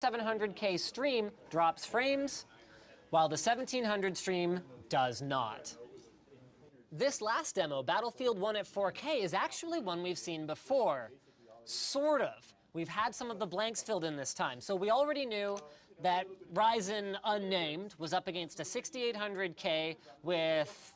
700K stream drops frames, while the 1700 stream does not. This last demo, Battlefield 1 at 4K, is actually one we've seen before. Sort of. We've had some of the blanks filled in this time. So we already knew that Ryzen Unnamed was up against a 6800K with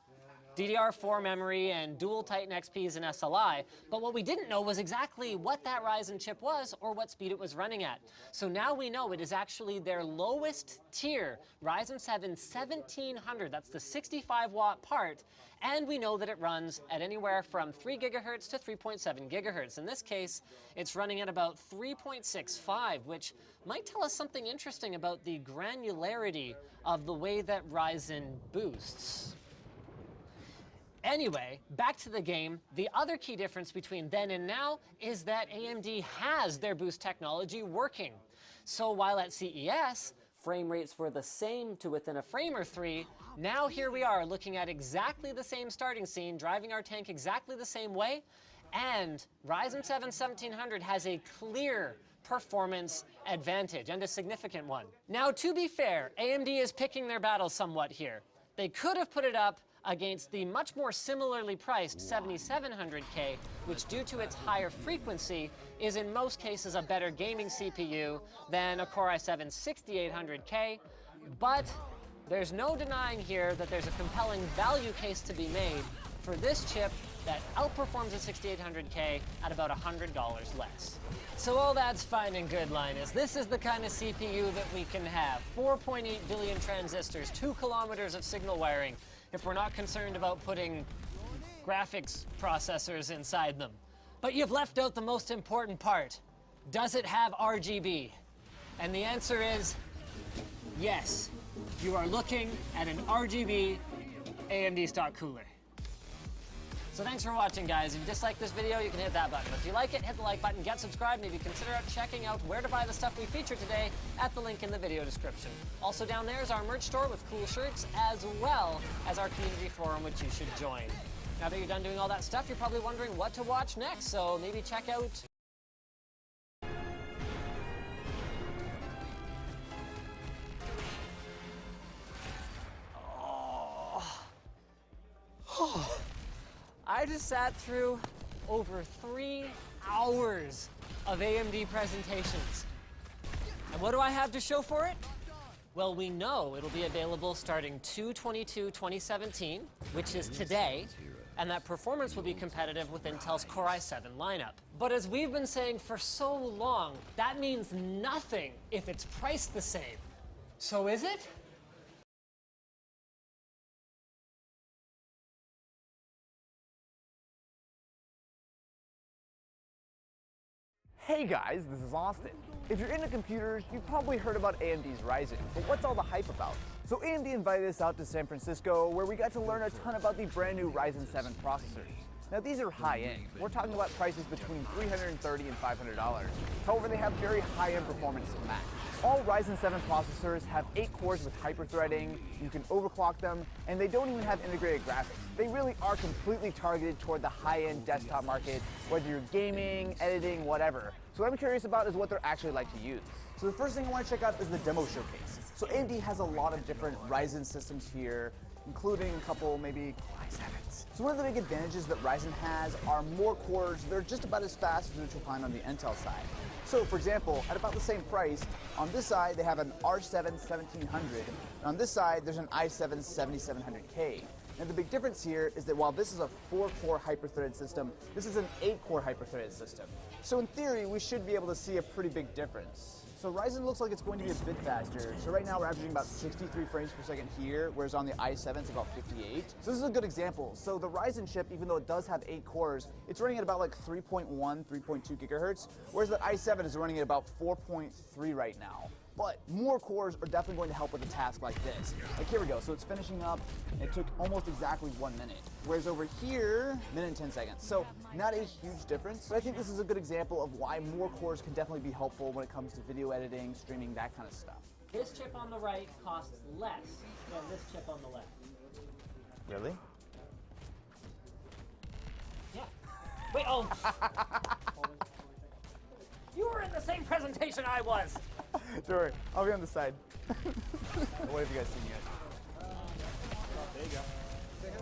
DDR4 memory and dual Titan XPs and SLI, but what we didn't know was exactly what that Ryzen chip was or what speed it was running at. So now we know it is actually their lowest tier, Ryzen 7 1700, that's the 65 watt part, and we know that it runs at anywhere from 3 gigahertz to 3.7 gigahertz. In this case, it's running at about 3.65, which might tell us something interesting about the granularity of the way that Ryzen boosts. Anyway, back to the game. The other key difference between then and now is that AMD has their boost technology working. So while at CES, frame rates were the same to within a frame or three, now here we are looking at exactly the same starting scene, driving our tank exactly the same way, and Ryzen 7 1700 has a clear performance advantage, and a significant one. Now, to be fair, AMD is picking their battles somewhat here. They could have put it up against the much more similarly priced 7700K, which due to its higher frequency is in most cases a better gaming CPU than a Core i7 6800K, but there's no denying here that there's a compelling value case to be made for this chip that outperforms the 6800K at about $100 less. So all that's fine and good, Linus. This is the kind of CPU that we can have. 4.8 billion transistors, 2 kilometers of signal wiring, if we're not concerned about putting graphics processors inside them. But you've left out the most important part. Does it have RGB? And the answer is yes. You are looking at an RGB AMD stock cooler. So thanks for watching, guys. If you disliked this video, you can hit that button. If you like it, hit the like button, get subscribed, maybe consider checking out where to buy the stuff we feature today at the link in the video description. Also down there is our merch store with cool shirts, as well as our community forum, which you should join. Now that you're done doing all that stuff, you're probably wondering what to watch next, so maybe check out I just sat through over 3 hours of AMD presentations. And what do I have to show for it? Well, we know it'll be available starting 2/22/2017, which is today, and that performance will be competitive with Intel's Core i7 lineup. But as we've been saying for so long, that means nothing if it's priced the same. So is it? Hey guys, this is Austin. If you're into computers, you've probably heard about AMD's Ryzen, but what's all the hype about? So AMD invited us out to San Francisco, where we got to learn a ton about the brand new Ryzen 7 processors. Now these are high-end. We're talking about prices between $330 and $500. However, they have very high-end performance to match. All Ryzen 7 processors have 8 cores with hyper-threading, you can overclock them, and they don't even have integrated graphics. They really are completely targeted toward the high-end desktop market, whether you're gaming, editing, whatever. So what I'm curious about is what they're actually like to use. So the first thing I want to check out is the demo showcase. So AMD has a lot of different Ryzen systems here, including a couple maybe i7s. So one of the big advantages that Ryzen has are more cores. They're just about as fast as what you'll find on the Intel side. So for example, at about the same price, on this side they have an R7 1700, and on this side there's an i7 7700K. And the big difference here is that while this is a 4-core hyper-threaded system, this is an 8-core hyper-threaded system. So in theory, we should be able to see a pretty big difference. So Ryzen looks like it's going to be a bit faster. So right now we're averaging about 63 frames per second here, whereas on the i7 it's about 58. So this is a good example. So the Ryzen chip, even though it does have 8 cores, it's running at about like 3.1, 3.2 gigahertz, whereas the i7 is running at about 4.3 right now. But more cores are definitely going to help with a task like this. Like here we go, so it's finishing up, it took almost exactly 1 minute. Whereas over here, minute and 10 seconds. So not a huge difference, but I think this is a good example of why more cores can definitely be helpful when it comes to video editing, streaming, that kind of stuff. this chip on the right costs less than this chip on the left. Really? Yeah. Wait, oh. You were in the same presentation I was. Sure, I'll be on the side. What have you guys seen yet? There you go.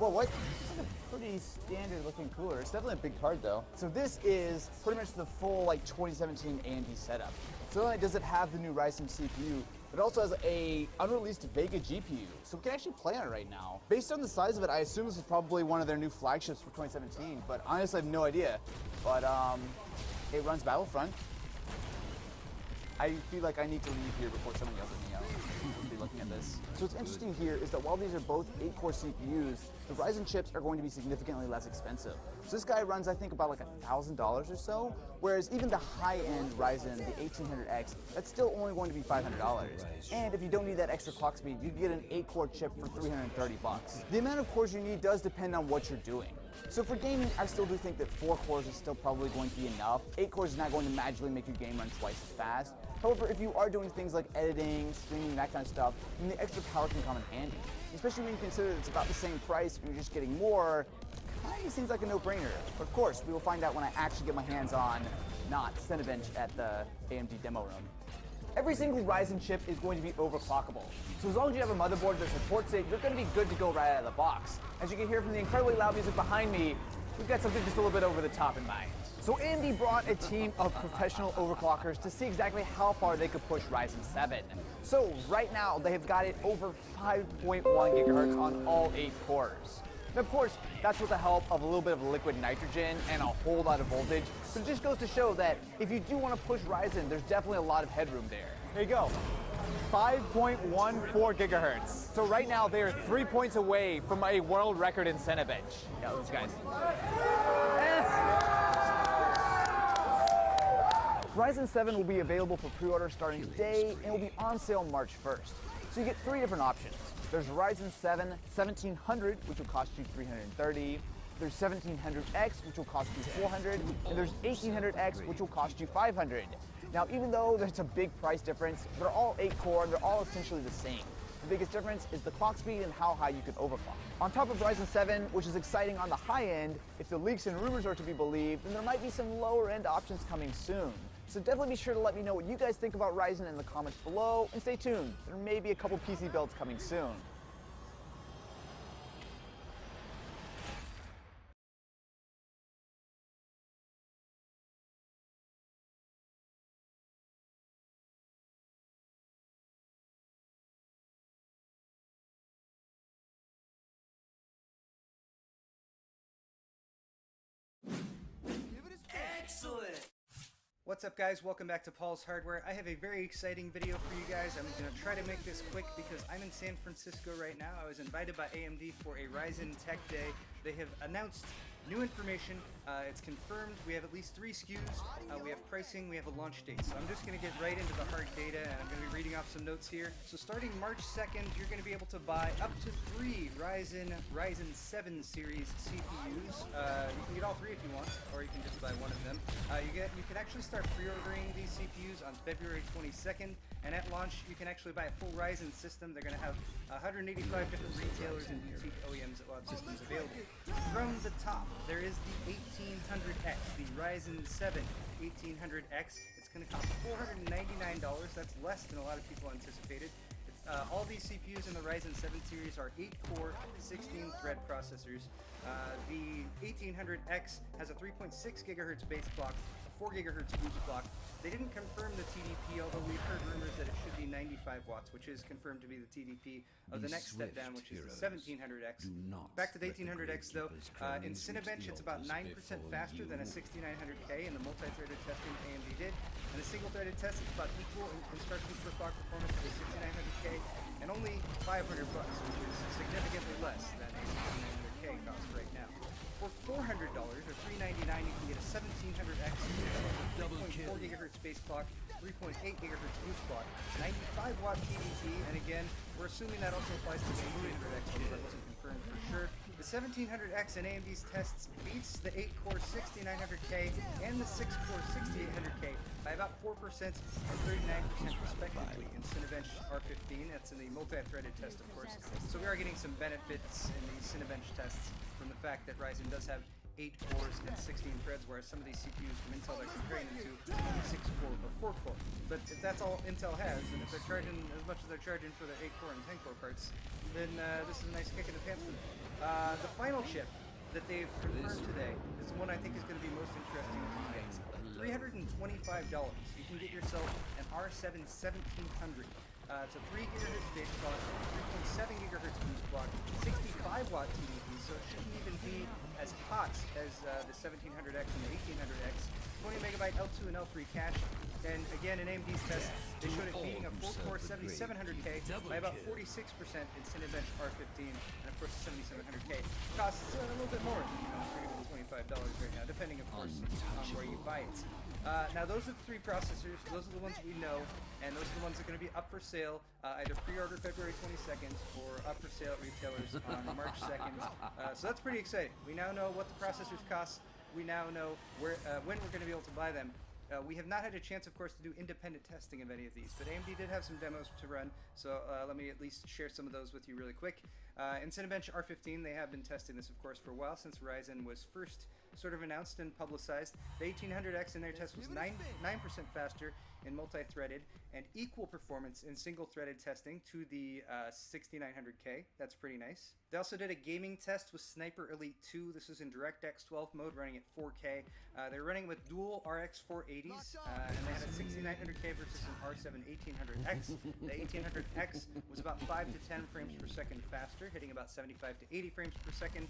Well, what? This is a pretty standard looking cooler. It's definitely a big card though. So this is pretty much the full like 2017 AMD setup. So not only does it have the new Ryzen CPU, but it also has a unreleased Vega GPU. So we can actually play on it right now. Based on the size of it, I assume this is probably one of their new flagships for 2017, but honestly I have no idea. But it runs Battlefront. I feel like I need to leave here before someone yells at me out. Be looking at this. So what's interesting here is that while these are both 8-core CPUs, the Ryzen chips are going to be significantly less expensive. So this guy runs, I think, about like $1,000 or so, whereas even the high-end Ryzen, the 1800X, that's still only going to be $500. And if you don't need that extra clock speed, you can get an 8-core chip for $330. The amount of cores you need does depend on what you're doing. So for gaming, I still do think that 4 cores is still probably going to be enough. 8 cores is not going to magically make your game run twice as fast. However, if you are doing things like editing, streaming, that kind of stuff, then the extra power can come in handy. Especially when you consider that it's about the same price and you're just getting more, kind of seems like a no-brainer. But of course, we will find out when I actually get my hands on, not Cinebench at the AMD demo room. Every single Ryzen chip is going to be overclockable. So as long as you have a motherboard that supports it, you're going to be good to go right out of the box. As you can hear from the incredibly loud music behind me, we've got something just a little bit over the top in mind. So AMD brought a team of professional overclockers to see exactly how far they could push Ryzen 7. So right now, they have got it over 5.1 gigahertz on all 8 cores. And of course, that's with the help of a little bit of liquid nitrogen and a whole lot of voltage. So it just goes to show that if you do want to push Ryzen, there's definitely a lot of headroom there. There you go. 5.14 gigahertz. So right now they are 3 points away from a world record in Cinebench. Yeah, those guys. Ryzen 7 will be available for pre-order starting today and will be on sale March 1st. So you get 3 different options. There's Ryzen 7 1700, which will cost you $330. There's 1700X, which will cost you $400, and there's 1800X, which will cost you $500. Now, even though there's a big price difference, they're all 8-core, and they're all essentially the same. The biggest difference is the clock speed and how high you can overclock. On top of Ryzen 7, which is exciting on the high end, if the leaks and rumors are to be believed, then there might be some lower end options coming soon. So definitely be sure to let me know what you guys think about Ryzen in the comments below, and stay tuned. There may be a couple PC builds coming soon. What's up guys, welcome back to Paul's Hardware. I have a very exciting video for you guys. I'm going to try to make this quick because I'm in San Francisco right now. I was invited by AMD for a Ryzen Tech Day. They have announced new information. It's confirmed. We have at least 3 SKUs. We have pricing. We have a launch date. So I'm just going to get right into the hard data, and I'm going to be reading off some notes here. So starting March 2nd, you're going to be able to buy up to 3 Ryzen 7 series CPUs. You can get all 3 if you want, or you can just buy one of them. You can actually start pre-ordering these CPUs on February 22nd, and at launch, you can actually buy a full Ryzen system. They're going to have 185 different retailers and boutique OEMs that will have systems available. From the top, there is the 1800X, the Ryzen 7 1800X. It's going to cost $499. That's less than a lot of people anticipated. All these CPUs in the Ryzen 7 series are 8-core, 16-thread processors. The 1800X has a 3.6 gigahertz base clock, a 4 gigahertz boost clock. They didn't confirm the TDP, although we've heard rumors that it should be 95 watts, which is confirmed to be the TDP of the next step down, which is the 1700X. Back to the 1800X though, in Cinebench it's about 9% faster than a 6900K in the multi-threaded testing AMD did, and a single-threaded test is about equal in instructions per clock performance to the 6900K, and only $500 bucks, which is significantly less than a 6900K costs right now. For $400 or $399, you can get a 1700X with 3.4 gigahertz base clock, 3.8 gigahertz boost clock, 95 watt TDP, and again, we're assuming that also applies to the 1800X, although that wasn't confirmed for sure. The 1700X in AMD's tests beats the 8-core 6900K and the 6-core 6800K by about 4% and 39% respectively in Cinebench R15. That's in the multi-threaded test, of course. So we are getting some benefits in the Cinebench tests from the fact that Ryzen does have 8 cores and 16 threads, whereas some of these CPUs from Intel they're comparing them to only 6 core or 4 core. But if that's all Intel has, and if they're charging as much as they're charging for their 8 core and 10 core parts, then this is a nice kick in the pants for them. The final chip that they've confirmed today is the one I think is going to be most interesting to you guys. $325. You can get yourself an R7 1700. It's a 3 GHz base clock, 3.7 GHz boost clock, 65 watt TDP, so it shouldn't even be as hot as the 1700X and the 1800X. 20 megabyte L2 and L3 cache. And again, in AMD's test, they showed it beating a 4-core 7700K by about 46% in Cinebench R15, and of course the 7700K costs a little bit more than $325 right now, depending of course on where you buy it. Now those are the 3 processors, those are the ones we know, and those are the ones that are going to be up for sale, either pre-order February 22nd or up for sale at retailers on March 2nd. So that's pretty exciting. We now know what the processors cost, we now know where, when we're going to be able to buy them. We have not had a chance, of course, to do independent testing of any of these, but AMD did have some demos to run, so let me at least share some of those with you really quick. In Cinebench R15, they have been testing this, of course, for a while, since Ryzen was first sort of announced and publicized. The 1800X in their test was 9% faster in multi-threaded and equal performance in single-threaded testing to the 6900K. That's pretty nice. They also did a gaming test with Sniper Elite 2. This is in DirectX 12 mode, running at 4K. They're running with dual RX 480s, and they had a 6900K versus an R7 1800X. The 1800X was about 5 to 10 frames per second faster, hitting about 75 to 80 frames per second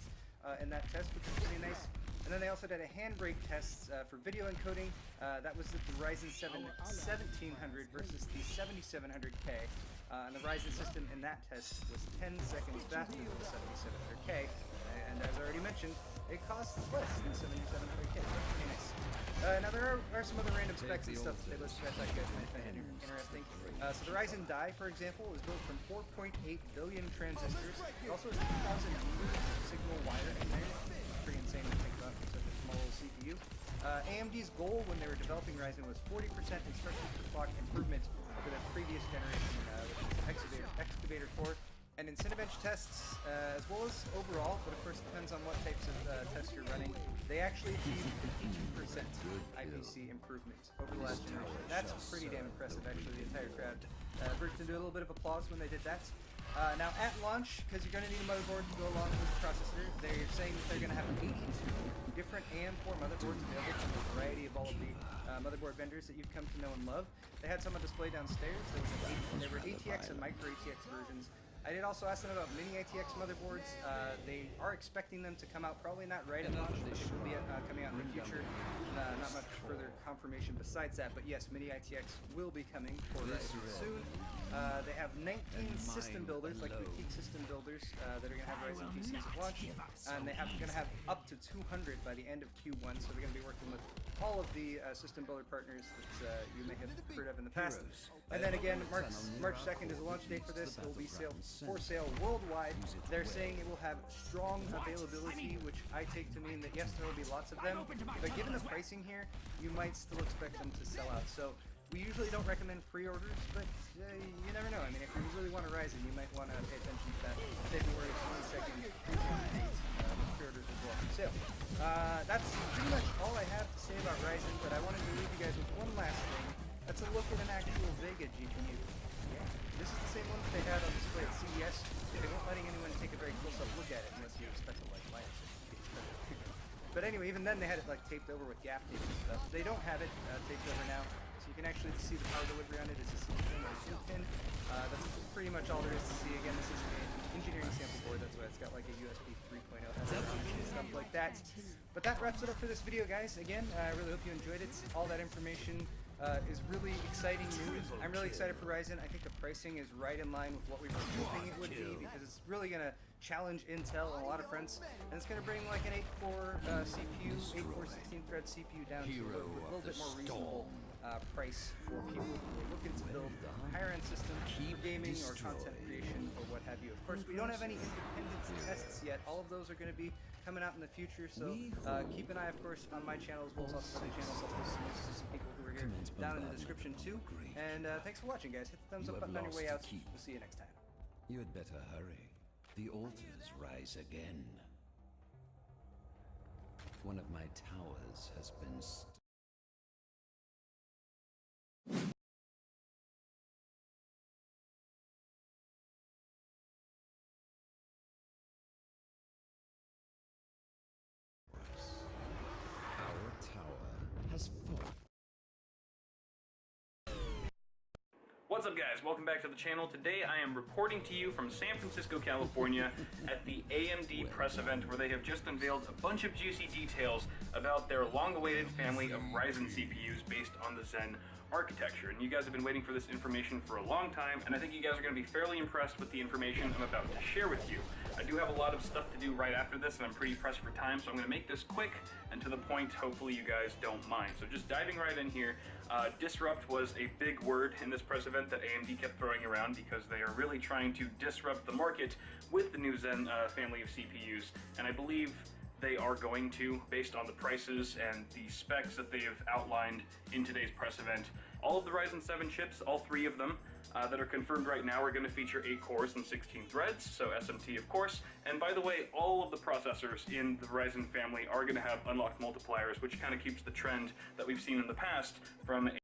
in that test, which is pretty nice. And then they also did a handbrake test for video encoding. That was at the Ryzen 7 1700 versus the 7700K. And the Ryzen system in that test was 10 seconds faster than the 7700K. And as I already mentioned, it costs less than 7700K. That's pretty nice. Now there are some other random specs and stuff that they listed that I thought you guys might find interesting. So the Ryzen die, for example, is built from 4.8 billion transistors. It also has 2,000 meters of signal wire in there. Pretty insane to think about for such a small little CPU. AMD's goal when they were developing Ryzen was 40% instruction per clock improvement over the previous generation, which is Excavator 4. And in Cinebench tests, as well as overall, but of course it depends on what types of tests you're running, they actually achieved 52% IPC improvement over the last generation. That's pretty damn impressive, actually. The entire crowd burst into a little bit of applause when they did that. Now at launch, because you're going to need a motherboard to go along with the processor, they're saying that they're going to have 82 different AM4 motherboards available from a variety of all of the motherboard vendors that you've come to know and love. They had some on display downstairs. There were ATX and micro ATX versions. I did also ask them about mini ATX motherboards. They are expecting them to come out, probably not right at launch, but they will be coming out in the future. Not much further confirmation besides that, but yes, mini ATX will be coming for Ryzen soon. They have 19 system builders, like boutique system builders, that are going to have Ryzen PCs at launch, and they're going to have up to 200 by the end of Q1, so they're going to be working with all of the system builder partners that you may have heard of in the past. And then again, March 2nd is the launch date for this. It will be for sale worldwide. They're saying it will have strong availability, which I take to mean that yes, there will be lots of them, but given the pricing here, you might still expect them to sell out. So we usually don't recommend pre-orders, but you never know. I mean, if you really want a Ryzen, you might want to pay attention to that February 22nd pre-order date. Pre-orders as well for sale. That's pretty much all I have to say about Ryzen, but I wanted to leave you guys with one last thing. That's a look at an actual Vega GPU. Yeah, this is the same one that they had on display at CES. They weren't letting anyone take a very close-up look at it unless you expect to like light it. But anyway, even then they had it like taped over with gap tape and stuff. They don't have it taped over now, so you can actually see the power delivery on it. It's a C pin or a C pin. That's pretty much all there is to see. Again, this is an engineering sample board. That's why it's got like a USB 3.0 and stuff like that. But that wraps it up for this video, guys. Again, I really hope you enjoyed it. All that information is really exciting news. I'm really excited for Ryzen. I think the pricing is right in line with what we were hoping it would be, because it's really going to challenge Intel and a lot of fronts, and it's going to bring like an 8-core CPU, 8-core 16-thread CPU down to a little bit more reasonable price for people who are looking to build a higher-end system for gaming or content creation or what have you. Of course, we don't have any independent tests yet. All of those are going to be coming out in the future, so keep an eye, of course, on my channel as well as other channels. I'll post some links to some people who are here down in the description too. And thanks for watching, guys. Hit the thumbs up button on your way out. We'll see you next time. You had better hurry. The altars rise again. one of my towers has been Our tower has fallen. What's up, guys? Welcome back to the channel. Today I am reporting to you from San Francisco, California at the AMD press event where they have just unveiled a bunch of juicy details about their long-awaited family of Ryzen CPUs based on the Zen architecture. And you guys have been waiting for this information for a long time, and I think you guys are going to be fairly impressed with the information I'm about to share with you. I do have a lot of stuff to do right after this, and I'm pretty pressed for time, so I'm going to make this quick and to the point. Hopefully you guys don't mind. So just diving right in here, disrupt was a big word in this press event that AMD kept throwing around because they are really trying to disrupt the market with the new Zen family of CPUs, and I believe they are going to, based on the prices and the specs that they have outlined in today's press event. All of the Ryzen 7 chips, all three of them, that are confirmed right now are going to feature 8 cores and 16 threads, so SMT of course. And by the way, all of the processors in the Ryzen family are going to have unlocked multipliers, which kind of keeps the trend that we've seen in the past from